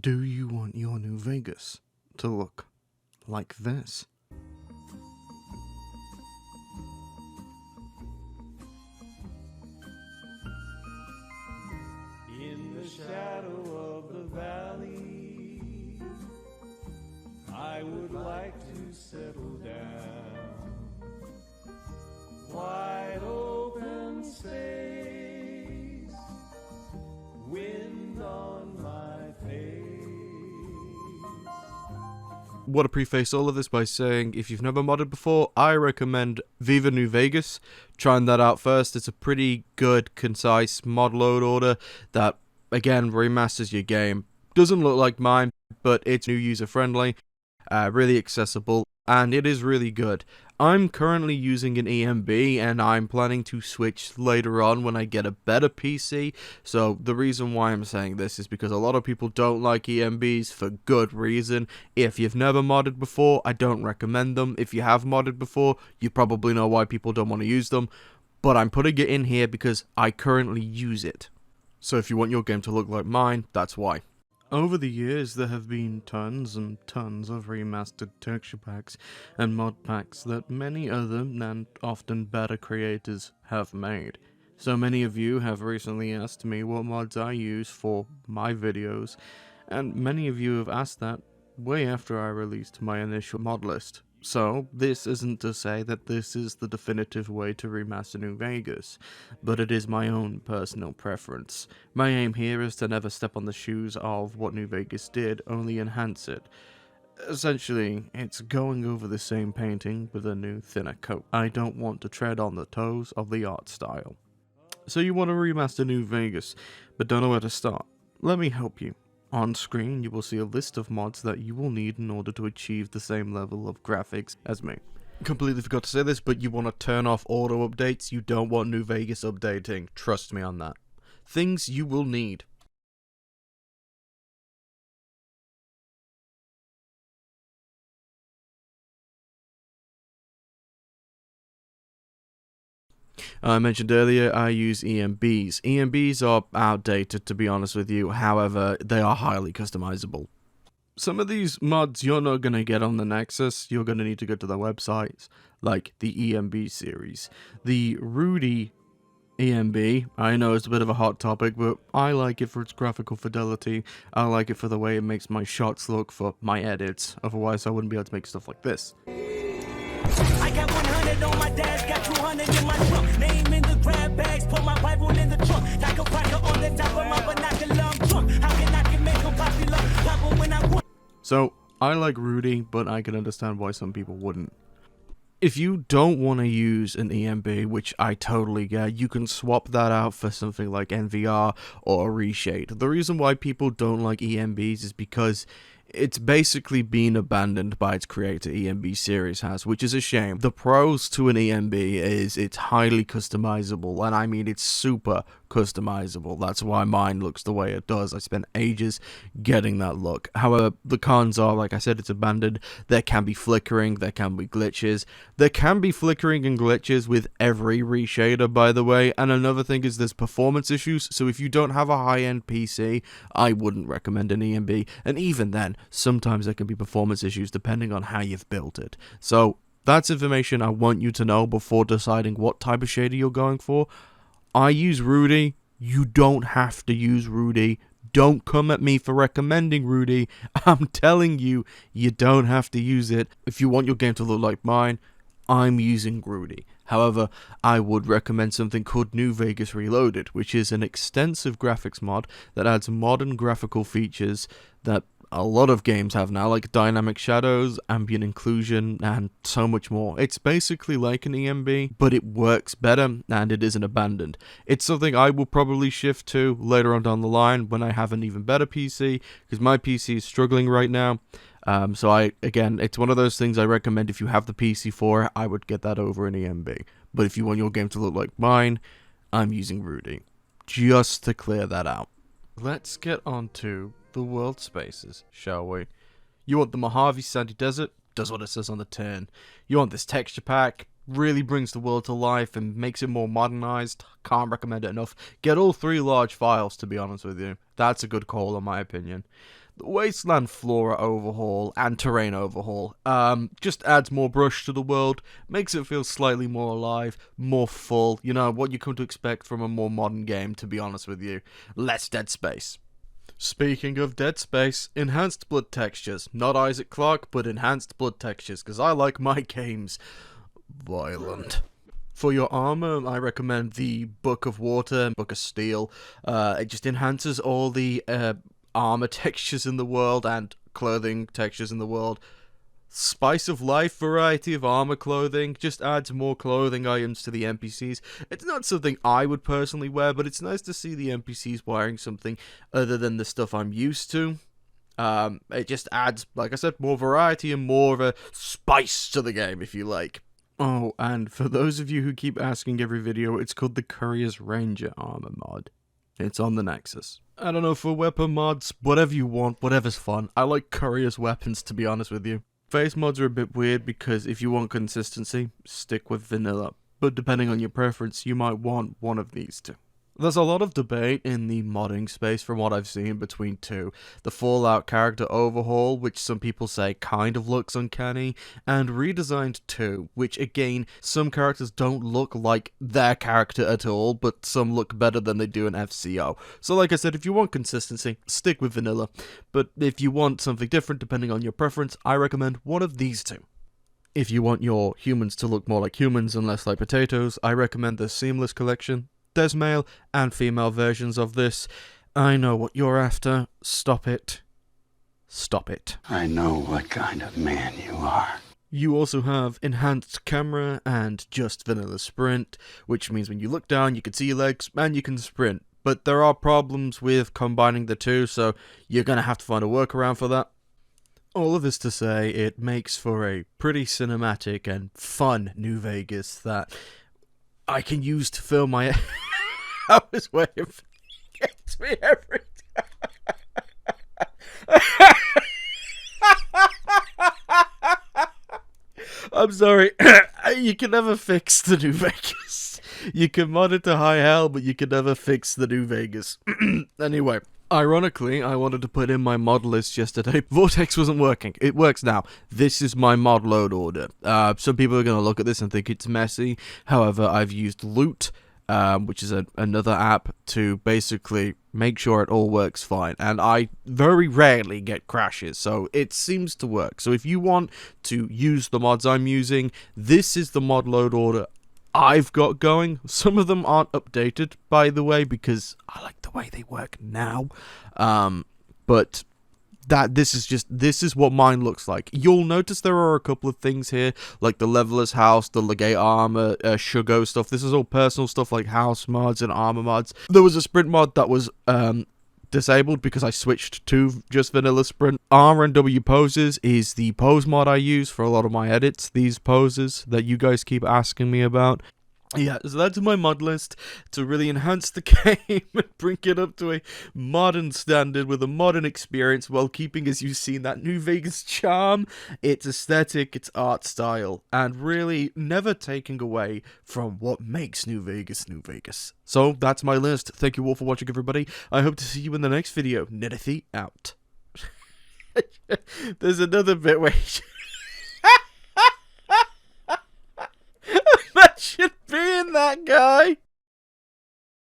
Do you want your New Vegas to look like this? In the shadow of the valley, I would like to settle down. Wide open space, wind on my face. Want to preface all of this by saying, if you've never modded before, I recommend Viva New Vegas. Trying that out first. It's a pretty good, concise mod load order that, again, remasters your game. Doesn't look like mine, but it's new user-friendly, really accessible, and it is really good. I'm currently using an EMB, and I'm planning to switch later on when I get a better PC. So the reason why I'm saying this is because a lot of people don't like EMBs for good reason. If you've never modded before, I don't recommend them. If you have modded before, you probably know why people don't want to use them. But I'm putting it in here because I currently use it. So if you want your game to look like mine, that's why. Over the years, there have been tons and tons of remastered texture packs and mod packs that many other and often better creators have made. So many of you have recently asked me what mods I use for my videos, and many of you have asked that way after I released my initial mod list. So, this isn't to say that this is the definitive way to remaster New Vegas, but it is my own personal preference. My aim here is to never step on the shoes of what New Vegas did, only enhance it. Essentially, it's going over the same painting with a new, thinner coat. I don't want to tread on the toes of the art style. So you want to remaster New Vegas, but don't know where to start? Let me help you. On screen, you will see a list of mods that you will need in order to achieve the same level of graphics as me. Completely forgot to say this, but you want to turn off auto updates. You don't want New Vegas updating. Trust me on that. Things you will need. I mentioned earlier I use EMBs. EMBs are outdated, to be honest with you, however, they are highly customizable. Some of these mods you're not going to get on the Nexus, you're going to need to go to their websites, like the EMB series. The Rudy EMB, I know it's a bit of a hot topic, but I like it for its graphical fidelity, I like it for the way it makes my shots look for my edits, otherwise I wouldn't be able to make stuff like this. I got 100 on my dash, got 200 in my trunk. Name in the grab bags, put my Bible in the trunk. Like a cracker on the top of my binocular, I'm drunk. How can I make them popular? Pop when I want. So, I like Rudy, but I can understand why some people wouldn't. If you don't want to use an EMB, which I totally get, you can swap that out for something like NVR or a reshade. The reason why people don't like EMBs is because it's basically been abandoned by its creator, EMB series has, which is a shame. The pros to an EMB is it's highly customizable, and I mean it's super customizable. That's why mine looks the way it does. I spent ages getting that look. However, the cons are, like I said, it's abandoned. There can be flickering, there can be glitches. There can be flickering and glitches with every reshader, by the way, and another thing is there's performance issues, so if you don't have a high-end PC, I wouldn't recommend an EMB, and even then, sometimes there can be performance issues depending on how you've built it. So, that's information I want you to know before deciding what type of shader you're going for. I use Rudy. You don't have to use Rudy. Don't come at me for recommending Rudy. I'm telling you, you don't have to use it. If you want your game to look like mine, I'm using Rudy. However, I would recommend something called New Vegas Reloaded, which is an extensive graphics mod that adds modern graphical features that a lot of games have now, like dynamic shadows, ambient inclusion, and so much more. It's basically like an EMB, but it works better, and it isn't abandoned. It's something I will probably shift to later on down the line when I have an even better PC, because my PC is struggling right now. So again, it's one of those things I recommend if you have the PC for, I would get that over an EMB. But if you want your game to look like mine, I'm using Rudy. Just to clear that out. Let's get on to the world spaces, shall we? You want the Mojave Sandy Desert? Does what it says on the tin. You want this texture pack? Really brings the world to life and makes it more modernized? Can't recommend it enough. Get all 3 large files, to be honest with you. That's a good call in my opinion. The Wasteland flora overhaul and terrain overhaul just adds more brush to the world, makes it feel slightly more alive, more full, you know, what you come to expect from a more modern game, to be honest with you. Less Dead Space. Speaking of Dead Space, enhanced blood textures. Not Isaac Clarke, but enhanced blood textures, because I like my games violent. For your armor, I recommend the Book of Water, Book of Steel. It just enhances all the armor textures in the world and clothing textures in the world. Spice of Life variety of armor clothing just adds more clothing items to the NPCs. It's not something I would personally wear, but it's nice to see the NPCs wearing something other than the stuff I'm used to. It just adds, like I said, more variety and more of a spice to the game, if you like. Oh, and for those of you who keep asking every video, it's called the Courier's Ranger armor mod. It's on the Nexus. I don't know, for weapon mods, whatever you want, whatever's fun. I like Courier's weapons, to be honest with you. Face mods are a bit weird because if you want consistency, stick with vanilla. But depending on your preference, you might want one of these two. There's a lot of debate in the modding space from what I've seen between two. The Fallout character overhaul, which some people say kind of looks uncanny, and Redesigned 2, which again, some characters don't look like their character at all, but some look better than they do in FCO. So like I said, if you want consistency, stick with vanilla. But if you want something different depending on your preference, I recommend one of these two. If you want your humans to look more like humans and less like potatoes, I recommend the Seamless collection. There's male and female versions of this. I know what you're after. Stop it. Stop it. I know what kind of man you are. You also have enhanced camera and just vanilla sprint, which means when you look down you can see your legs and you can sprint. But there are problems with combining the two, so you're going to have to find a workaround for that. All of this to say, it makes for a pretty cinematic and fun New Vegas that I can use to film my hours where it gets me every time. I'm sorry. You can never fix the New Vegas. You can mod it to high hell, but you can never fix the New Vegas. Anyway. Ironically, I wanted to put in my mod list yesterday. Vortex wasn't working. It works now. This is my mod load order. Some people are going to look at this and think it's messy. However, I've used Loot, which is another app, to basically make sure it all works fine. And I very rarely get crashes, so it seems to work. So if you want to use the mods I'm using, this is the mod load order I've got going. Some of them aren't updated, by the way, because I like the way they work now. But this is what mine looks like. You'll notice there are a couple of things here, like the Leveler's House, the Legate Armor, Shugo stuff. This is all personal stuff like house mods and armor mods. There was a sprint mod that was disabled because I switched to just vanilla sprint. R and W poses is the pose mod I use for a lot of my edits. These poses that you guys keep asking me about. Yeah, so that's my mod list to really enhance the game and bring it up to a modern standard with a modern experience while keeping, as you've seen, that New Vegas charm, its aesthetic, its art style, and really never taking away from what makes New Vegas New Vegas. So that's my list. Thank you all for watching, everybody. I hope to see you in the next video. Nitty out. There's another bit where Imagine being that guy.